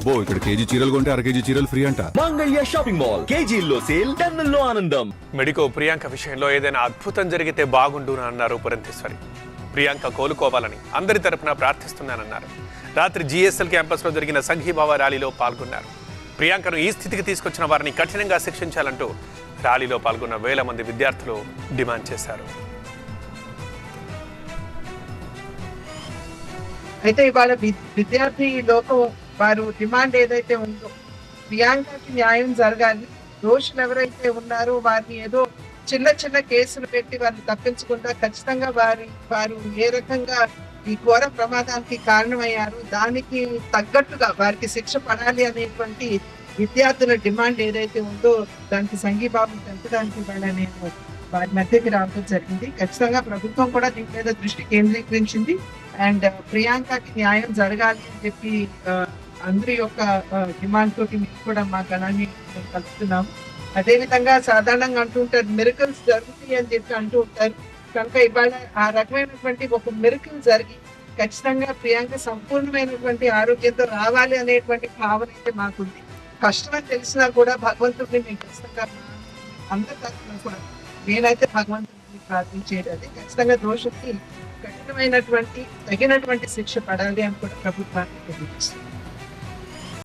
అబ్బో ఇక్కడ కేజీ చీరలు కొంటే అర కేజీ చీరలు ఫ్రీ అంట. మంగళ్య షాపింగ్ మాల్, కేజీల్లో సేల్, టన్నుల్లో ఆనందం. మెడికో ప్రియాంక విషయంలో ఏదైనా అద్భుతం జరిగితే బాగుండును అన్నారు పురంధేశ్వరి. ప్రియాంక కోలుకోవాలని అందరి తరపున ప్రార్థిస్తున్నానన్నారు. రాత్రి జిఎస్ఎల్ క్యాంపస్ లో జరిగిన సంఘీభావ ర్యాలీలో పాల్గొన్నారు. ప్రియాంకను ఈ స్థితికి తీసుకొచ్చిన వారిని కఠినంగా శిక్షించాలంటూ ర్యాలీలో పాల్గొన్న వేల మంది విద్యార్థులు డిమాండ్ చేశారు. అయితే ఇవాళ విద్యార్థి లోకం వారు డిమాండ్ ఏదైతే ఉందో ప్రియాంకకి న్యాయం జరగాలి. దోషులు ఎవరైతే ఉన్నారో వారిని ఏదో చిన్న చిన్న కేసులు పెట్టి వారిని తప్పించకుండా ఖచ్చితంగా వారు ఏ రకంగా ఈ ఘోర ప్రమాదానికి కారణమయ్యారు దానికి తగ్గట్టుగా వారికి శిక్ష పడాలి అనేటువంటి విద్యార్థుల డిమాండ్ ఏదైతే ఉందో దానికి సంఘీభావం పెంచడానికి ఇవాళ నేను వారి మధ్యకి రావడం జరిగింది. ఖచ్చితంగా ప్రభుత్వం కూడా దీని మీద దృష్టి కేంద్రీకరించింది. అండ్ ప్రియాంకకి న్యాయం జరగాలి అని చెప్పి అందరి యొక్క డిమాండ్ తోటి మేము కూడా మా గణాన్ని కలుపుతున్నాము. అదేవిధంగా సాధారణంగా అంటూ ఉంటారు మిరకల్స్ జరుగుతాయి అని చెప్పి అంటూ ఉంటారు. కనుక ఇవాళ ఆ రకమైనటువంటి ఒక మిరకల్ జరిగి ఖచ్చితంగా ప్రియాంక సంపూర్ణమైనటువంటి ఆరోగ్యంతో రావాలి అనేటువంటి భావన అయితే మాకుంది. కష్టమని తెలిసినా కూడా భగవంతుడిని మేము ఖచ్చితంగా అందరి తరఫున కూడా నేనైతే భగవంతుడిని ప్రార్థించేది అది ఖచ్చితంగా దోషులకి కఠినమైనటువంటి తగినటువంటి శిక్ష పడాలి అని కూడా ప్రభుత్వానికి తెలియజేస్తుంది.